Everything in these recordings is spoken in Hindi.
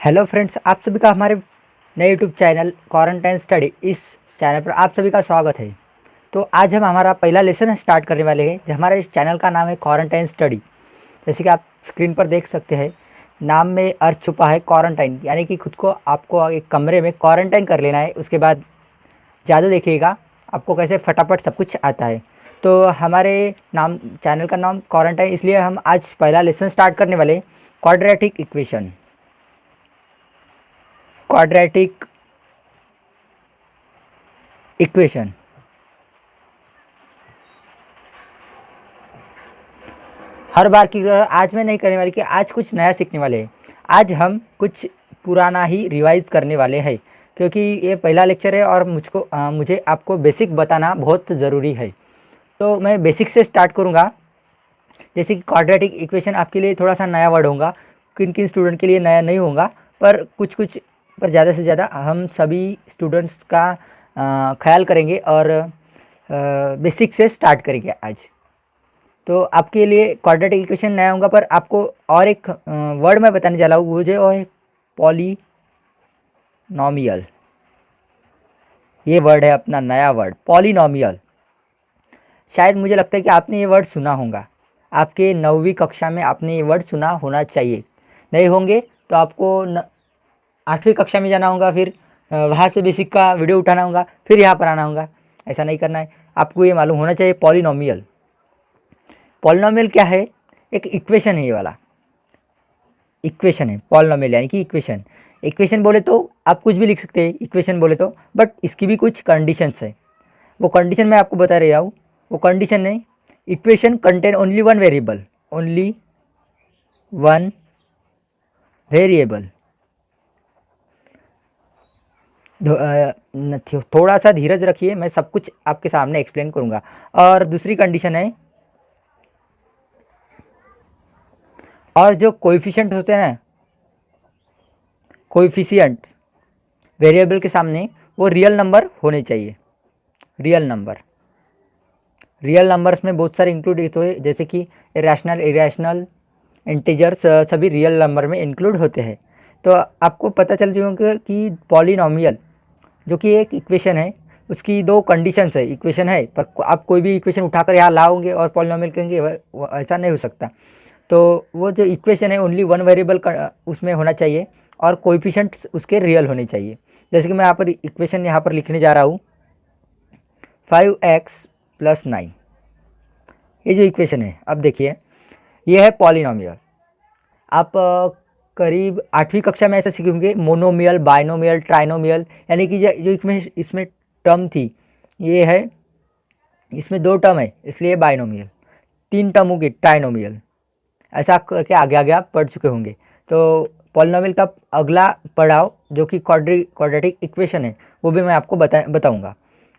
हेलो फ्रेंड्स, आप सभी का हमारे नए यूट्यूब चैनल क्वारंटाइन स्टडी इस चैनल पर आप सभी का स्वागत है। तो आज हम हमारा पहला लेसन स्टार्ट करने वाले हैं। जो हमारे इस चैनल का नाम है क्वारंटाइन स्टडी। जैसे कि आप स्क्रीन पर देख सकते हैं, नाम में अर्थ छुपा है क्वारंटाइन, यानी कि खुद को आपको एक कमरे में क्वारंटाइन कर लेना है। उसके बाद ज़्यादा देखिएगा आपको कैसे फटाफट सब कुछ आता है। तो हमारे नाम चैनल का नाम क्वारंटाइन, इसलिए हम आज पहला लेसन स्टार्ट करने वाले क्वाड्रेटिक इक्वेशन। क्वाड्रेटिक इक्वेशन हर बार की तरह आज मैं नहीं करने वाली कि आज कुछ नया सीखने वाले हैं। आज हम कुछ पुराना ही रिवाइज करने वाले हैं, क्योंकि ये पहला लेक्चर है और मुझे आपको बेसिक बताना बहुत ज़रूरी है। तो मैं बेसिक से स्टार्ट करूँगा। जैसे कि क्वाड्रेटिक इक्वेशन आपके लिए थोड़ा सा नया वर्ड होगा, किन किन स्टूडेंट के लिए नया नहीं होगा, पर कुछ कुछ पर ज़्यादा से ज़्यादा हम सभी स्टूडेंट्स का ख्याल करेंगे और बेसिक से स्टार्ट करेंगे आज। तो आपके लिए क्वाड्रेटिक इक्वेशन नया होगा, पर आपको और एक वर्ड मैं बताने जा रहा हूँ, वो जो है पॉलीनॉमियल। ये वर्ड है अपना नया वर्ड, पॉलीनॉमियल। शायद मुझे लगता है कि आपने ये वर्ड सुना होगा, आपके 9वीं कक्षा में आपने ये वर्ड सुना होना चाहिए। नहीं होंगे तो आपको 8वीं कक्षा में जाना होगा, फिर वहाँ से बेसिक का वीडियो उठाना होगा, फिर यहाँ पर आना होगा। ऐसा नहीं करना है, आपको ये मालूम होना चाहिए पॉलीनॉमियल। पॉलीनॉमियल क्या है? एक इक्वेशन है, ये वाला इक्वेशन है पॉलीनॉमियल, यानी कि इक्वेशन। इक्वेशन बोले तो आप कुछ भी लिख सकते हैं इक्वेशन बोले तो, बट इसकी भी कुछ कंडीशंस है। वो कंडीशन मैं आपको बता रहा हूँ। वो कंडीशन है, equation contain only one variable, only one variable. थोड़ा सा धीरज रखिए, मैं सब कुछ आपके सामने एक्सप्लेन करूँगा। और दूसरी कंडीशन है, और जो कोएफिशिएंट होते हैं ना, कोएफिशिएंट्स वेरिएबल के सामने वो रियल नंबर होने चाहिए। रियल नंबर्स में बहुत सारे इंक्लूड होते हैं, जैसे कि इरेशनल, इरेशनल, इंटीजर्स, सभी रियल नंबर में इंक्लूड होते हैं। तो आपको पता चल जाएगा कि पॉलीनॉमियल जो कि एक इक्वेशन है, उसकी दो कंडीशंस है। इक्वेशन है, पर आप कोई भी इक्वेशन उठाकर यहाँ लाओगे और पॉलीनॉमियल कहेंगे, ऐसा नहीं हो सकता। तो वो जो इक्वेशन है ओनली वन वेरिएबल उसमें होना चाहिए, और कोएफिशिएंट्स उसके रियल होने चाहिए। जैसे कि मैं यहाँ पर इक्वेशन यहाँ पर लिखने जा रहा हूँ, 5x + 9। ये जो इक्वेशन है, अब देखिए, ये है पॉलीनॉमियल। आप करीब 8वीं कक्षा में ऐसा सीखेंगे, मोनोमियल, बाइनोमियल, ट्राइनोमियल, यानी कि जो इसमें टर्म थी, ये है, इसमें 2 टर्म है इसलिए बाइनोमियल, 3 टर्म होगी ट्राइनोमियल। ऐसा करके आगे आगे आप पढ़ चुके होंगे। तो पॉलीनॉमियल का अगला पड़ाव जो कि क्वाड्रेटिक इक्वेशन है, वो भी मैं आपको बताऊँगा।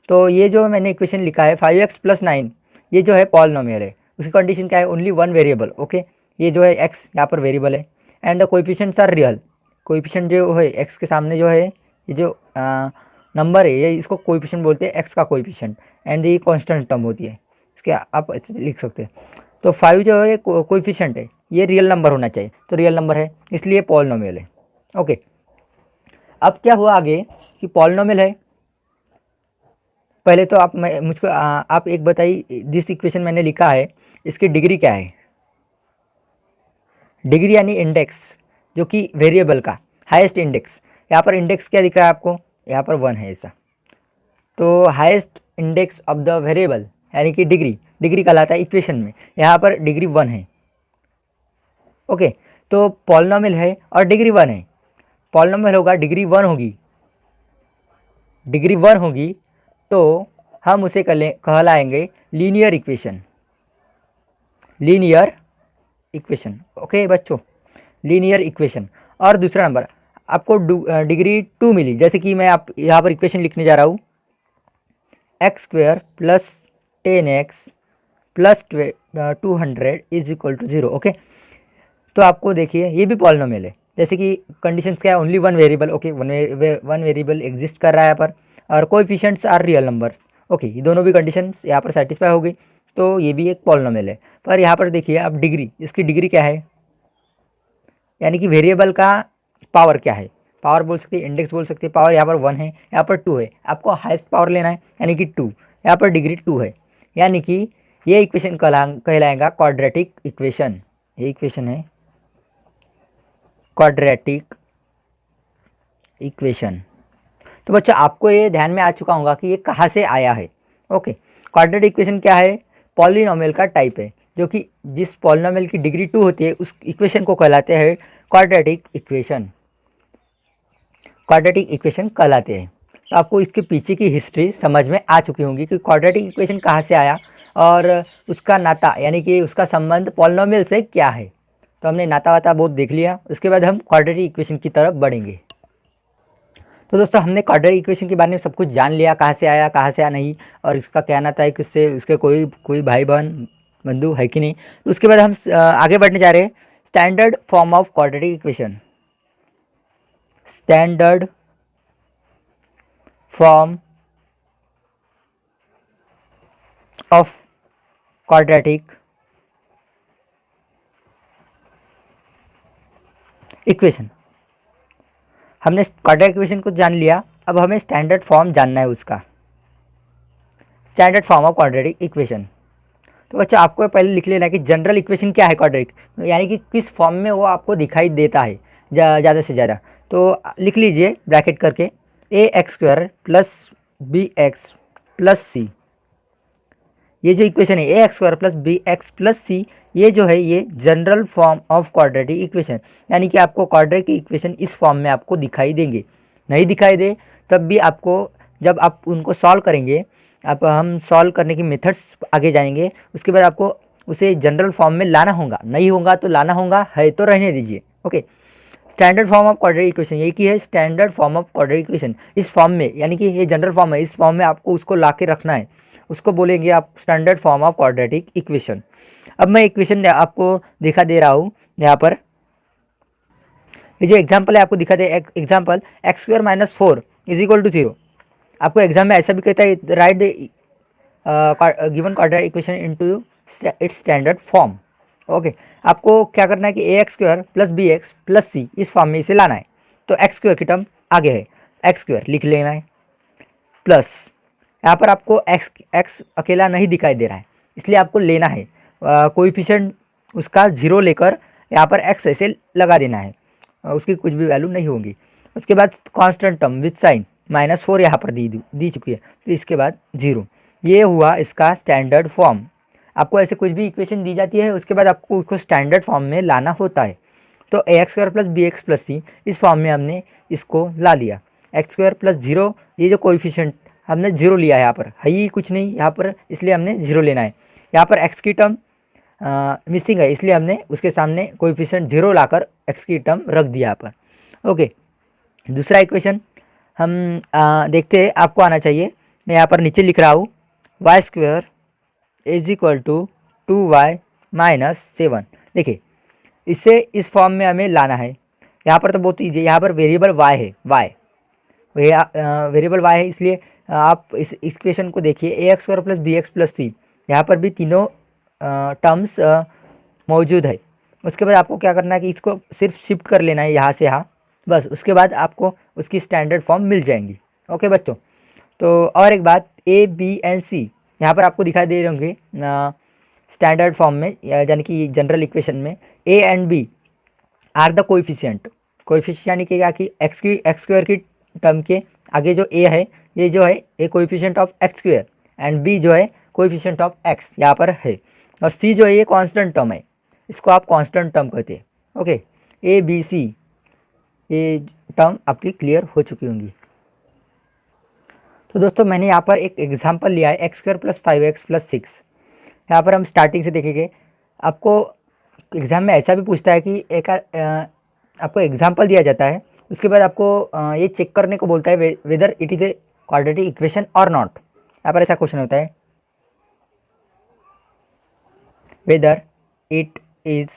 तो ये जो मैंने इक्वेशन लिखा है 5x + 9, ये जो है पॉलीनॉमियल है। उसकी कंडीशन क्या है? Only one variable. ओके, ये जो है x यहाँ पर वेरिएबल है, and the coefficients are real. Coefficient जो है x के सामने जो है, ये जो नंबर है, ये इसको कोएफिशिएंट बोलते हैं, x का कोएफिशिएंट, एंड ये कांस्टेंट टर्म होती है इसके, आप ऐसे लिख सकते हैं। तो 5 जो है कोएफिशिएंट है, ये रियल नंबर होना चाहिए, तो रियल नंबर है इसलिए पॉलीनॉमियल है। ओके, अब क्या हुआ आगे कि पॉलीनॉमियल है। पहले तो आप एक बताइए, जिस इक्वेशन मैंने लिखा है इसकी डिग्री क्या है? डिग्री यानी इंडेक्स, जो कि वेरिएबल का हाईएस्ट इंडेक्स। यहाँ पर इंडेक्स क्या दिख रहा है आपको? यहाँ पर 1 है ऐसा। तो highest index of the variable यानी कि डिग्री कहलाता है इक्वेशन में। यहाँ पर डिग्री 1 है। ओके, तो पॉलीनॉमियल है और डिग्री 1 है। पॉलीनॉमियल होगा, डिग्री 1 होगी, तो हम उसे कहलाएंगे लीनियर इक्वेशन। ओके बच्चों, लीनियर इक्वेशन। और दूसरा नंबर, आपको डिग्री 2 मिली, जैसे कि मैं आप यहाँ पर इक्वेशन लिखने जा रहा हूँ, x² + 10x + 200 = 0। ओके, तो आपको देखिए ये भी पॉलीनॉमियल है। जैसे कि कंडीशंस क्या है? Only one variable. Okay, one variable exist कर रहा है यहाँ पर, और coefficients are real number. Okay, ये दोनों भी कंडीशंस यहाँ पर सेटिस्फाई हो गई, तो ये भी एक पॉलीनॉमियल है। पर यहाँ पर देखिए अब डिग्री, इसकी डिग्री क्या है? यानी कि वेरिएबल का पावर क्या है, पावर बोल सकते हैं, इंडेक्स बोल सकते हैं। पावर यहाँ पर 1 है, यहाँ पर 2 है, आपको हाईएस्ट पावर लेना है यानी कि 2, यहाँ पर डिग्री 2 है, यानी कि ये इक्वेशन कहलाएगा क्वाड्रेटिक इक्वेशन। ये इक्वेशन है क्वाड्रेटिक इक्वेशन। तो बच्चों आपको ये ध्यान में आ चुका होगा कि ये कहाँ से आया है। ओके, क्वाड्रेटिक इक्वेशन क्या है, पॉलिनोमियल का टाइप है, जो कि जिस पॉलिनोमियल की डिग्री 2 होती है उस इक्वेशन को कहलाते हैं क्वाड्रेटिक इक्वेशन। क्वाड्रेटिक इक्वेशन कहलाते हैं। तो आपको इसके पीछे की हिस्ट्री समझ में आ चुकी होंगी कि क्वाड्रेटिक इक्वेशन कहाँ से आया और उसका नाता यानी कि उसका संबंध पॉलिनोमियल से क्या है। तो हमने नाता वाता बहुत देख लिया, उसके बाद हम क्वाड्रेटिक इक्वेशन की तरफ बढ़ेंगे। तो दोस्तों हमने क्वाड्रेटिक इक्वेशन के बारे में सब कुछ जान लिया, कहाँ से आया कहाँ से आया नहीं, और इसका क्या नाता है, किससे, उसके कोई भाई बहन बंधु है कि नहीं। तो उसके बाद हम आगे बढ़ने जा रहे हैं standard form of quadratic equation. Standard form of quadratic equation. हमने क्वाड्रेटिक इक्वेशन को जान लिया, अब हमें स्टैंडर्ड फॉर्म जानना है उसका। Standard form of quadratic equation. तो बच्चों आपको पहले लिख लेना है कि जनरल इक्वेशन क्या है क्वाड्रेटिक, यानी कि किस फॉर्म में वो आपको दिखाई देता है ज़्यादा से ज़्यादा। तो लिख लीजिए ब्रैकेट करके ax² प्लस bx प्लस सी। ये जो इक्वेशन है ax² प्लस bx प्लस सी, ये जो है ये general form of quadratic equation, यानी कि आपको क्वाड्रेटिक इक्वेशन इस फॉर्म में आपको दिखाई देंगे। नहीं दिखाई दे तब भी आपको, जब आप उनको सॉल्व करेंगे, हम सॉल्व करने की मेथड्स आगे जाएंगे, उसके बाद आपको उसे जनरल फॉर्म में लाना होगा। नहीं होगा तो लाना होगा, है तो रहने दीजिए। Okay, standard form of quadratic equation यही की है, standard form of quadratic equation. इस फॉर्म में, यानी कि ये जनरल फॉर्म है, इस फॉर्म में आपको उसको ला के रखना है, उसको बोलेंगे आप standard form of quadratic equation. अब मैं इक्वेशन आपको दिखा दे रहा हूँ यहाँ पर। ये जो एग्जाम्पल है आपको दिखा दे, एग्जाम्पल x² - 4 = 0। आपको एग्जाम में ऐसा भी कहता है, right the given quadratic equation into its standard form. Okay, आपको क्या करना है कि ax² plus bx plus c इस फॉर्म में इसे लाना है। तो x² की टर्म आगे है, x² लिख लेना है, प्लस यहाँ पर आपको x अकेला नहीं दिखाई दे रहा है, इसलिए आपको लेना है कोएफिशिएंट उसका 0 लेकर यहाँ पर x ऐसे लगा देना है, उसकी कुछ भी वैल्यू नहीं होगी। उसके बाद कांस्टेंट टर्म विद साइन -4 यहाँ पर दी चुकी है, तो इसके बाद 0। ये हुआ इसका स्टैंडर्ड फॉर्म। आपको ऐसे कुछ भी इक्वेशन दी जाती है, उसके बाद आपको उसको स्टैंडर्ड फॉर्म में लाना होता है। तो ax² प्लस bx प्लस सी इस फॉर्म में हमने इसको ला लिया। x² प्लस 0, ये जो कोएफिशिएंट हमने 0 लिया है, यहाँ पर है ही कुछ नहीं यहाँ पर, इसलिए हमने 0 लेना है। यहाँ पर x की टर्म मिसिंग है, इसलिए हमने उसके सामने कोएफिशिएंट 0 लाकर x की टर्म रख दिया यहाँ पर। ओके, दूसरा इक्वेशन हम देखते हैं, आपको आना चाहिए। मैं यहाँ पर नीचे लिख रहा हूँ y² = 2y - 7। देखिए, इससे इस फॉर्म में हमें लाना है। यहाँ पर तो बहुत ईजी, यहाँ पर वेरिएबल y है, वेरिएबल y है, इसलिए आप इस इक्वेशन को देखिए ax² प्लस bx प्लस सी, यहाँ पर भी तीनों टर्म्स मौजूद है। उसके बाद आपको क्या करना है कि इसको सिर्फ शिफ्ट कर लेना है यहाँ से यहाँ, बस। उसके बाद आपको उसकी स्टैंडर्ड फॉर्म मिल जाएंगी। ओके बच्चों, तो और एक बात, a b एंड c यहाँ पर आपको दिखाई दे रहे होंगे स्टैंडर्ड फॉर्म में, यानी कि जनरल इक्वेशन में a and b are the coefficient यानी कि क्या कि x² की टर्म के आगे जो a है, ये जो है a coefficient of x² and b जो है कोएफिशिएंट ऑफ x यहाँ पर है, और c जो है ये कांस्टेंट टर्म है, इसको आप कांस्टेंट टर्म कहते हैं। ओके, a b c ये टर्म आपकी क्लियर हो चुकी होंगी। तो दोस्तों मैंने यहाँ पर एक एग्जांपल लिया है x² प्लस 5x प्लस 6। यहाँ पर हम स्टार्टिंग से देखेंगे। आपको एग्ज़ाम में ऐसा भी पूछता है कि आपको एग्जांपल दिया जाता है, उसके बाद आपको ये चेक करने को बोलता है whether it is a quadratic equation और नॉट। यहाँ पर ऐसा क्वेश्चन होता है, whether it is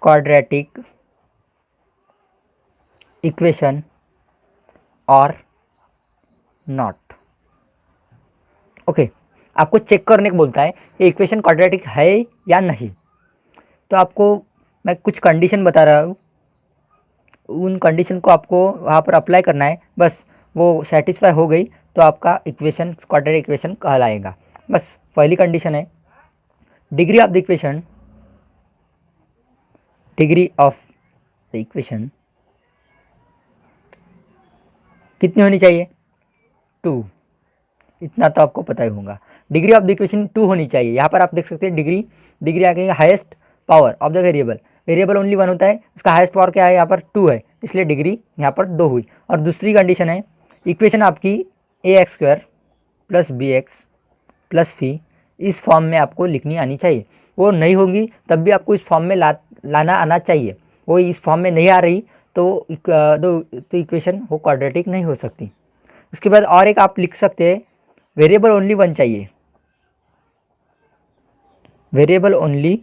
quadratic equation और नॉट। ओके, आपको चेक करने को बोलता है ये इक्वेशन क्वाड्रेटिक है या नहीं। तो आपको मैं कुछ कंडीशन बता रहा हूँ, उन कंडीशन को आपको वहाँ पर अप्लाई करना है, बस वो सेटिस्फाई हो गई तो आपका इक्वेशन क्वाड्रेटिक इक्वेशन कहलाएगा। बस पहली कंडीशन है। Degree of the equation, degree of the equation कितनी होनी चाहिए? 2। इतना तो आपको पता ही होगा। डिग्री ऑफ द इक्वेशन 2 होनी चाहिए। यहाँ पर आप देख सकते हैं डिग्री आगे highest power of the variable only 1 होता है, उसका हाईएस्ट पावर क्या है? यहाँ पर 2 है, इसलिए डिग्री यहाँ पर 2 हुई। और दूसरी कंडीशन है इक्वेशन आपकी ax² + bx + c इस फॉर्म में आपको लिखनी आनी चाहिए। वो नहीं होगी तब भी आपको इस फॉर्म में लाना आना चाहिए। वो इस फॉर्म में नहीं आ रही तो इक्वेशन वो क्वाड्रेटिक नहीं हो सकती। उसके बाद और एक आप लिख सकते हैं वेरिएबल ओनली 1 चाहिए, वेरिएबल ओनली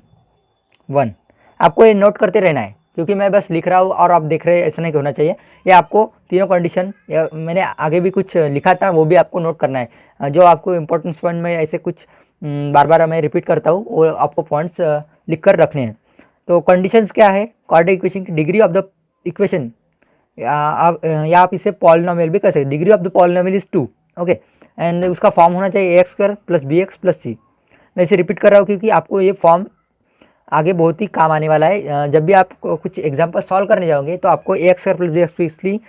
1। आपको ये नोट करते रहना है क्योंकि मैं बस लिख रहा हूँ और आप देख रहे हैं, ऐसा नहीं होना चाहिए। ये आपको तीनों कंडीशन, मैंने आगे भी कुछ लिखा था वो भी आपको नोट करना है। जो आपको इंपॉर्टेंस पॉइंट में ऐसे कुछ बार बार मैं रिपीट करता हूँ वो आपको पॉइंट्स लिख कर रखने हैं। तो कंडीशंस क्या है क्वाड्रेटिक इक्वेशन की? डिग्री ऑफ द इक्वेशन, या आप इसे पॉलिनोमियल भी कर सकते। Degree of the polynomial is 2, okay, and उसका फॉर्म होना चाहिए ax² + bx + c। मैं इसे रिपीट कर रहा हूँ क्योंकि आपको ये फॉर्म आगे बहुत ही काम आने वाला है। जब भी आप कुछ एग्जाम्पल सॉल्व करने जाओगे तो आपको ax² + bx + c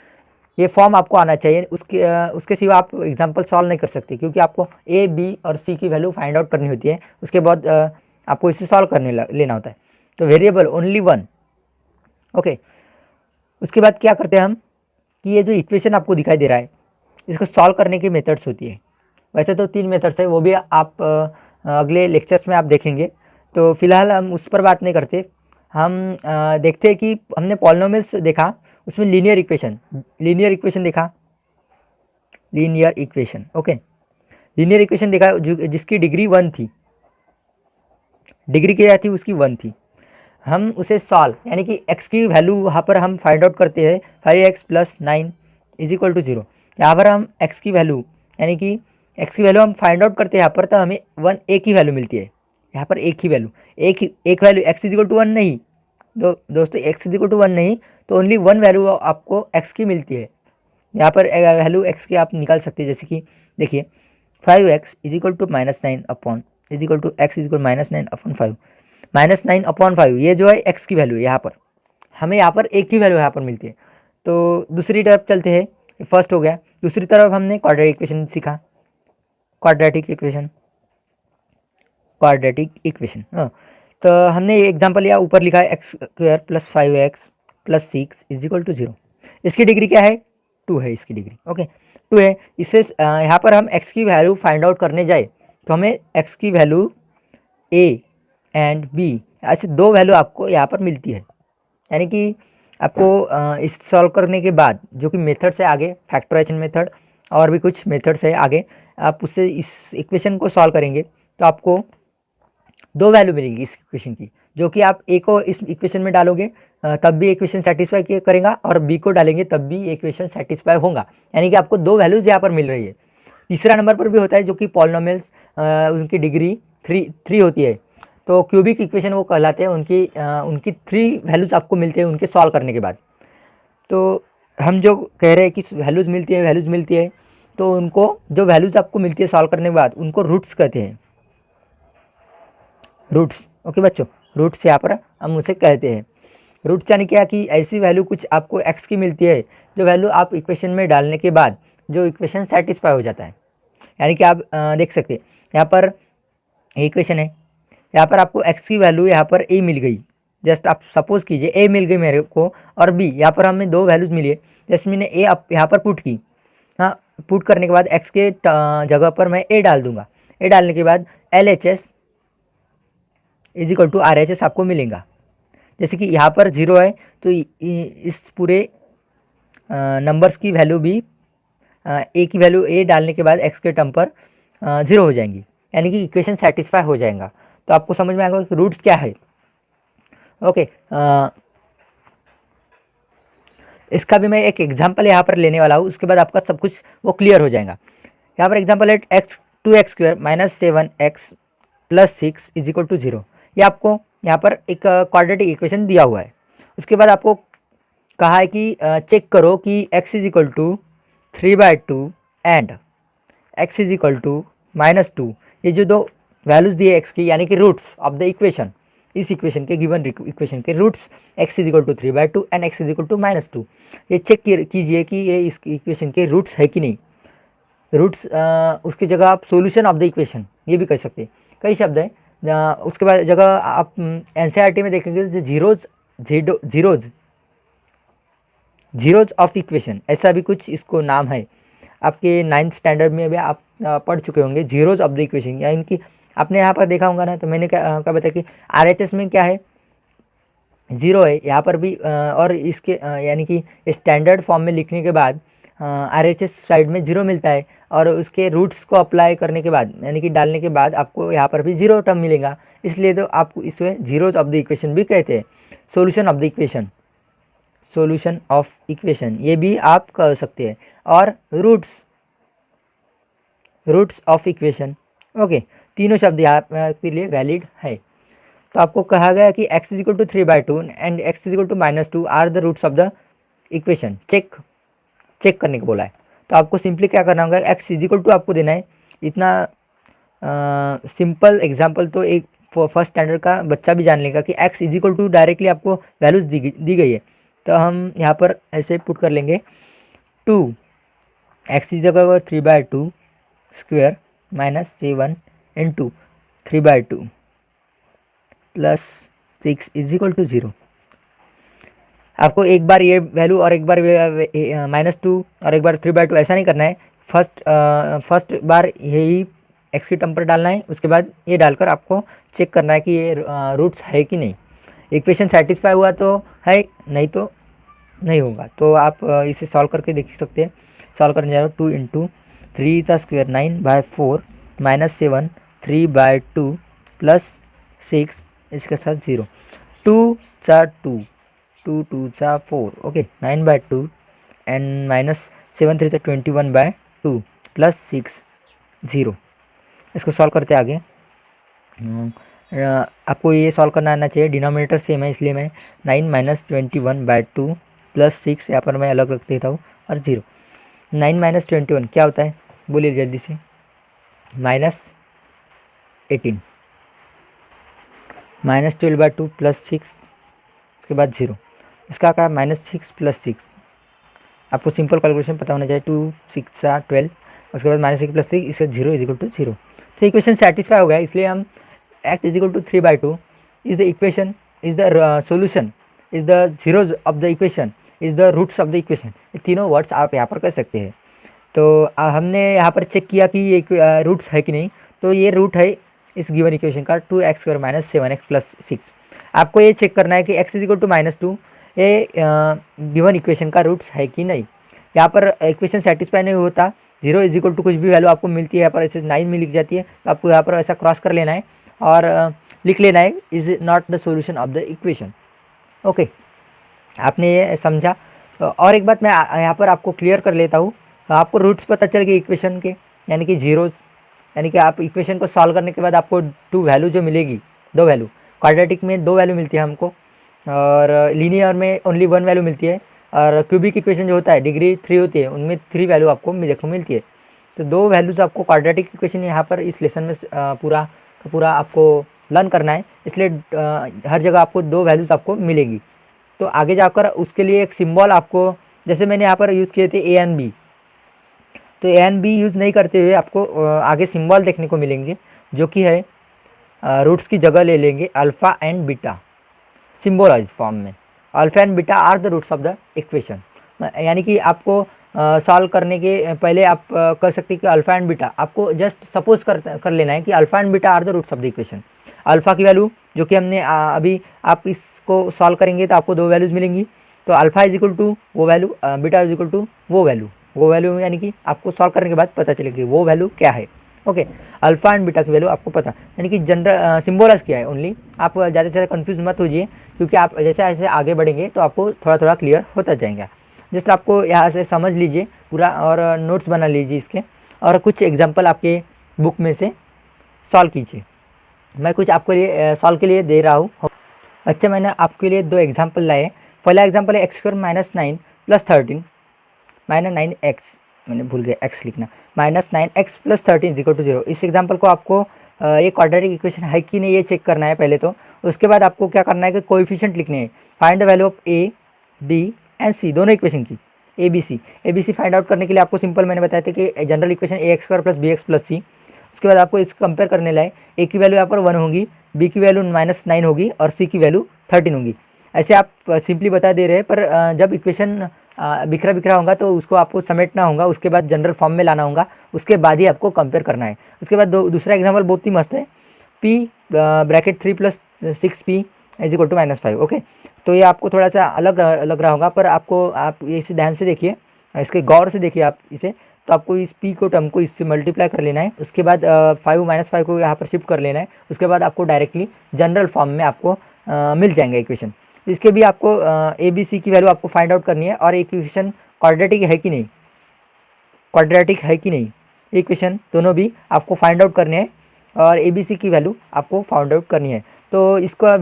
ये फॉर्म आपको आना चाहिए। उसके सिवा आप एग्जाम्पल सॉल्व नहीं कर सकते क्योंकि आपको a, b और c की वैल्यू फाइंड आउट करनी होती है। उसके बाद आपको इसे सॉल्व करने लेना होता है। तो वेरिएबल ओनली 1, ओके। उसके बाद क्या करते हैं हम कि ये जो इक्वेशन आपको दिखाई दे रहा है इसको सॉल्व करने की मेथड्स होती है। वैसे तो 3 मेथड्स है, वो भी आप अगले लेक्चर्स में आप देखेंगे। तो फिलहाल हम उस पर बात नहीं करते। हम देखते हैं कि हमने पॉलिनोमियल्स देखा, उसमें लीनियर इक्वेशन देखा, linear equation, okay. Linear equation देखा जिसकी डिग्री 1 थी, डिग्री क्या थी उसकी 1 थी। हम उसे सॉल्व यानी कि x की वैल्यू वहाँ पर हम फाइंड आउट करते हैं 5x + 9 = 0। यहाँ पर हम x की वैल्यू यानी कि x की वैल्यू हम फाइंड आउट करते हैं यहाँ पर, तो हमें 1 एक ही वैल्यू मिलती है। यहाँ पर एक ही वैल्यू, एक वैल्यू x = 1 नहीं दोस्तों, x = 1 नहीं तो ओनली 1 वैल्यू आपको x की मिलती है। यहाँ पर वैल्यू x की आप निकाल सकते हैं, जैसे कि देखिए 5x = -9 x -9/5 -9/5 ये जो है x की वैल्यू है। यहाँ पर हमें यहाँ पर एक ही वैल्यू यहाँ पर मिलती है। तो दूसरी तरफ चलते हैं, फर्स्ट हो गया। दूसरी तरफ हमने क्वाड्रेटिक इक्वेशन सीखा, क्वाड्रेटिक इक्वेशन तो हमने एग्जांपल लिया, ऊपर लिखा है x² + 5x + 6 = 0। इसकी डिग्री क्या है? 2 है इसकी डिग्री, ओके 2 है। इससे यहाँ पर हम x की वैल्यू फाइंड आउट करने जाए तो हमें x की वैल्यू a एंड b ऐसे 2 वैल्यू आपको यहाँ पर मिलती है। यानी कि आपको इस सॉल्व करने के बाद जो कि मेथड्स है आगे, फैक्टराइजेशन मेथड और भी कुछ मेथड्स है आगे, आप उससे इस इक्वेशन को सॉल्व करेंगे तो आपको 2 वैल्यू मिलेंगी इस इक्वेशन की, जो कि आप a को इस इक्वेशन में डालोगे तब भी इक्वेशन सेटिस्फाई करेगा और b को डालेंगे तब भी इक्वेशन सेटिस्फाई होगा। यानी कि आपको 2 वैल्यूज़ यहाँ पर मिल रही है। तीसरा नंबर पर भी होता है जो कि पॉलिनोमियल्स, उनकी डिग्री 3 होती है, तो क्यूबिक इक्वेशन वो कहलाते हैं। उनकी 3 वैल्यूज़ आपको मिलते हैं उनके सॉल्व करने के बाद। तो हम जो कह रहे हैं कि वैल्यूज़ मिलती है तो उनको जो वैल्यूज़ आपको मिलती है सॉल्व करने के बाद उनको रूट्स कहते हैं, रूट्स, ओके बच्चों, रूट्स यहाँ पर हम उसे कहते हैं। रूट्स यानी क्या कि ऐसी वैल्यू कुछ आपको x की मिलती है जो वैल्यू आप इक्वेशन में डालने के बाद जो इक्वेशन सेटिस्फाई हो जाता है। यानी कि आप देख सकते हैं यहाँ पर इक्वेशन है, यहाँ पर आपको x की वैल्यू यहाँ पर a मिल गई। जस्ट आप सपोज कीजिए a मिल गई मेरे को और b, यहाँ पर हमें 2 वैल्यूज़ मिली है। जस्ट मैंने a यहाँ पर पुट की, हाँ, पुट करने के बाद x के जगह पर मैं a डाल दूंगा। a डालने के बाद LHS = RHS आपको मिलेगा। जैसे कि यहाँ पर 0 है तो इस पूरे नंबर्स की वैल्यू भी a की वैल्यू a डालने के बाद x के टर्म पर 0 हो जाएंगी, यानी कि इक्वेशन सेटिस्फाई हो जाएगा। तो आपको समझ में आएगा कि रूट्स क्या है, ओके। इसका भी मैं एक एग्जांपल यहाँ पर लेने वाला हूँ, उसके बाद आपका सब कुछ वो क्लियर हो जाएगा। यहाँ पर एग्जांपल है 2x² - 7x + 6 = 0। ये आपको यहाँ पर एक क्वाड्रेटिक इक्वेशन दिया हुआ है। उसके बाद आपको कहा है कि चेक करो कि x is equal to 3/2 and x is equal to -2, ये जो दो वैल्यूज़ दिए x की यानी कि रूट्स ऑफ द इक्वेशन, इस इक्वेशन के गिवन इक्वेशन के roots x is equal to 3/2 and x is equal to -2, ये चेक कीजिए कि ये इस इक्वेशन के रूट्स है कि नहीं। रूट्स उसकी जगह आप सॉल्यूशन ऑफ द इक्वेशन ये भी कह सकते हैं, कई शब्द हैं। उसके बाद जगह आप एनसीईआरटी में देखेंगे जो जीरोज ऑफ इक्वेशन, ऐसा भी कुछ इसको नाम है। आपके 9th स्टैंडर्ड में भी आप पढ़ चुके होंगे जीरोज ऑफ द इक्वेशन, या इनकी आपने यहाँ पर देखा होगा ना। तो मैंने क्या बताया कि आरएचएस में क्या है, ज़ीरो है यहाँ पर भी, और इसके यानी कि स्टैंडर्ड फॉर्म में लिखने के बाद आरएचएस साइड में ज़ीरो मिलता है, और उसके रूट्स को अप्लाई करने के बाद यानी कि डालने के बाद आपको यहाँ पर भी ज़ीरो टर्म मिलेगा, इसलिए तो आपको इसमें जीरोज ऑफ द इक्वेशन भी कहते हैं। Solution of the equation, solution of equation ये भी आप कह सकते हैं, और रूट्स ऑफ इक्वेशन। ओके, तीनों शब्द यहाँ के लिए वैलिड है। तो आपको कहा गया कि x is equal to 3/2 and x is equal to -2 are the roots of the equation. Check करने को बोला है, तो आपको सिंपली क्या करना होगा, x इज इक्वल टू आपको देना है। इतना सिंपल एग्जांपल तो एक फर्स्ट स्टैंडर्ड का बच्चा भी जान लेगा कि x is equal to directly आपको वैल्यूज़ दी गई है। तो हम यहाँ पर ऐसे पुट कर लेंगे 2 x is equal 3/2 square -7 into 3/2 +6 is equal to 0। आपको एक बार ये वैल्यू और एक बार -2 और एक बार 3/2 ऐसा नहीं करना है। फर्स्ट बार यही x की टर्म पर डालना है, उसके बाद ये डालकर आपको चेक करना है कि ये रूट्स है कि नहीं। इक्वेशन सेटिस्फाई हुआ तो है, नहीं तो नहीं होगा। तो आप इसे सॉल्व करके देख सकते हैं। सॉल्व करने जा रहा हूँ, 2 इंटू 3 का स्क्वायर 9/4 -7 3/2 +6 इसके साथ 0, 2 4 2 2 2 4 ओके 9/2 एंड -7 3 21/2 +6 0। इसको सॉल्व करते आगे। आपको ये सॉल्व करना आना चाहिए, डिनोमिनेटर सेम है इसलिए मैं 9 - 21/2 +6 यहाँ पर मैं अलग रख देता हूँ, और 0। 9 - 21 क्या होता है, बोलिए जल्दी से। -18 -12/2 +6 उसके बाद 0। इसका क्या, -6 +6, आपको सिंपल कैलकुलेशन पता होना चाहिए। 2 6 12 उसके बाद -6 +6 इसका 0 इज इक्वल टू 0। तो इक्वेशन सेटिस्फाई हो गया, इसलिए हम x is equal to 3/2 is the equation, is the solution, is the zeros of the equation, is the roots of the equation. ये तीनों वर्ड्स आप यहाँ पर कह सकते हैं। तो हमने यहाँ पर चेक किया कि ये रूट्स है कि नहीं। तो ये रूट है इस गिवन इक्वेशन का 2x² -7x +6। आपको ये चेक करना है कि x इज इक्वल टू -2 ये गिवन इक्वेशन का रूट्स है कि नहीं। यहाँ पर इक्वेशन सेटिस्फाई नहीं होता, 0 इज इक्वल टू कुछ भी वैल्यू आपको मिलती है, यहाँ पर ऐसे 9 में लिख जाती है, तो आपको यहाँ पर ऐसा क्रॉस कर लेना है और लिख लेना है is not the solution of the equation. Okay, आपने ये समझा। और एक बात मैं यहाँ पर आपको क्लियर कर लेता हूँ। आपको रूट्स पता चल गए इक्वेशन के, यानी कि जीरोज, यानी कि आप इक्वेशन को सॉल्व करने के बाद आपको 2 वैल्यू जो मिलेगी, 2 वैल्यू, क्वाड्रेटिक में 2 वैल्यू मिलती है हमको, और लीनियर में ओनली 1 वैल्यू मिलती है, और क्यूबिक इक्वेशन जो होता है डिग्री 3 होती है, उनमें 3 वैल्यू आपको देखो मिलती है। तो 2 वैल्यूज़ आपको क्वाड्रेटिक इक्वेशन यहाँ पर इस लेसन में पूरा आपको लर्न करना है, इसलिए हर जगह आपको 2 वैल्यूज़ आपको मिलेगी। तो आगे जाकर उसके लिए एक सिंबल आपको, जैसे मैंने यहाँ पर यूज़ किए थे ए एंड बी, तो ए एंड बी यूज़ नहीं करते हुए आपको आगे सिंबल देखने को मिलेंगे, जो कि है रूट्स की जगह ले लेंगे alpha and beta, symbolize form में। Alpha and beta are the roots of the equation, यानी कि आपको सॉल्व करने के पहले आप कर सकते हैं कि अल्फ़ा एंड बीटा, आपको जस्ट सपोज कर लेना है कि alpha and beta are the roots of the equation. Alpha की वैल्यू जो कि हमने अभी, आप इसको सॉल्व करेंगे तो आपको 2 वैल्यूज़ मिलेंगी। तो अल्फ़ा इज इक्वल टू वो value, beta is equal to वो वैल्यू, यानी कि आपको सॉल्व करने के बाद पता चलेगी वो वैल्यू क्या है। ओके, अल्फ़ा एंड बीटा की वैल्यू आपको पता, यानी कि जनरल सिम्बोलाइज किया है ओनली। आप ज़्यादा से ज़्यादा कन्फ्यूज मत होइए, क्योंकि आप जैसे जैसे आगे बढ़ेंगे तो आपको थोड़ा थोड़ा क्लियर होता जाएगा। जस्ट आपको यहाँ से समझ लीजिए पूरा, और नोट्स बना लीजिए इसके, और कुछ एग्जांपल आपके बुक में से सॉल्व कीजिए। मैं कुछ आपके लिए सॉल्व के लिए दे रहा हूँ। अच्छा, मैंने आपके लिए 2 एग्जांपल लाए पहला एग्जाम्पल है x square minus 9 plus 13 minus 9x, मैंने भूल गया x लिखना, minus 9x plus 13 is equal to 0। इस एग्जाम्पल को आपको ये क्वाड्रेटिक इक्वेशन है कि नहीं ये चेक करना है पहले तो। उसके बाद आपको क्या करना है कि कोएफिशिएंट लिखने हैं, find the value of A B and C, दोनों इक्वेशन की A B C find out करने के लिए आपको सिंपल मैंने बताया था कि general equation A x square plus B x plus C. उसके बाद आपको इसको कंपेयर करने लाए, ए की वैल्यू यहाँ पर 1 होगी, बी की वैल्यू -9 होगी और सी की वैल्यू 13 होगी। ऐसे आप सिंपली बता दे रहे हैं, पर जब इक्वेशन बिखरा बिखरा होगा तो उसको आपको समेटना होगा, उसके बाद जनरल फॉर्म में लाना होगा, उसके बाद ही आपको कंपेयर करना है। उसके बाद दूसरा एग्जाम्पल बहुत ही मस्त है, p bracket 3 + 6p is equal to -5। Okay, तो ये आपको थोड़ा सा अलग लग रहा होगा, पर आपको आप इसे ध्यान से देखिए, इसके गौर से देखिए आप इसे, तो आपको इस p को टर्म को इससे मल्टीप्लाई कर लेना है। उसके बाद 5 - 5 को यहाँ पर शिफ्ट कर लेना है। उसके बाद आपको डायरेक्टली जनरल फॉर्म में आपको मिल जाएंगे इक्वेशन। इसके भी आपको ए बी सी की वैल्यू आपको फाइंड आउट करनी है, और इक्वेशन क्वाड्रेटिक है कि नहीं, क्वाड्रेटिक है कि नहीं, इक्वेशन दोनों भी आपको फाइंड आउट करने हैं, और ए बी सी की वैल्यू आपको फाइंड आउट करनी है। तो इसका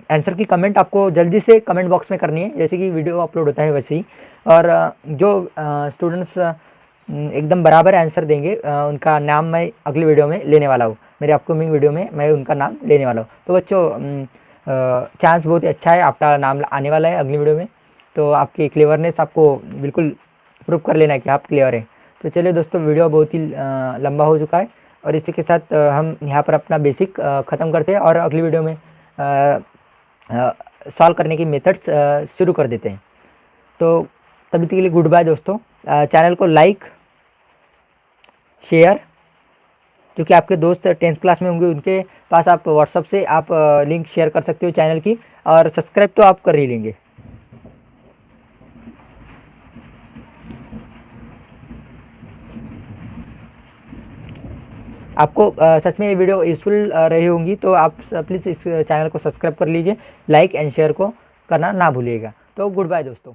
आंसर की कमेंट आपको जल्दी से कमेंट बॉक्स में करनी है, जैसे कि वीडियो अपलोड होता है वैसे ही। और जो स्टूडेंट्स एकदम बराबर आंसर देंगे उनका नाम मैं अगली वीडियो में लेने वाला हूँ, मेरे अपकमिंग वीडियो में मैं उनका नाम लेने वाला हूँ। तो बच्चों चांस बहुत ही अच्छा है, आपका नाम आने वाला है अगली वीडियो में, तो आपकी क्लेवरनेस आपको बिल्कुल प्रूव कर लेना है कि आप क्लियर हैं। तो चलिए दोस्तों, वीडियो बहुत ही लंबा हो चुका है, और इसी के साथ हम यहाँ पर अपना बेसिक ख़त्म करते हैं, और अगली वीडियो में सॉल्व करने की मेथड्स शुरू कर देते हैं। तो तभी तक के लिए गुड बाय दोस्तों। चैनल को लाइक शेयर, जो कि आपके दोस्त 10th क्लास में होंगे उनके पास आप व्हाट्सअप से आप लिंक शेयर कर सकते हो चैनल की, और सब्सक्राइब तो आप कर ही लेंगे। आपको सच में ये वीडियो यूजफुल रही होंगी, तो आप प्लीज़ इस चैनल को सब्सक्राइब कर लीजिए, लाइक एंड शेयर को करना ना भूलिएगा। तो गुड बाय दोस्तों।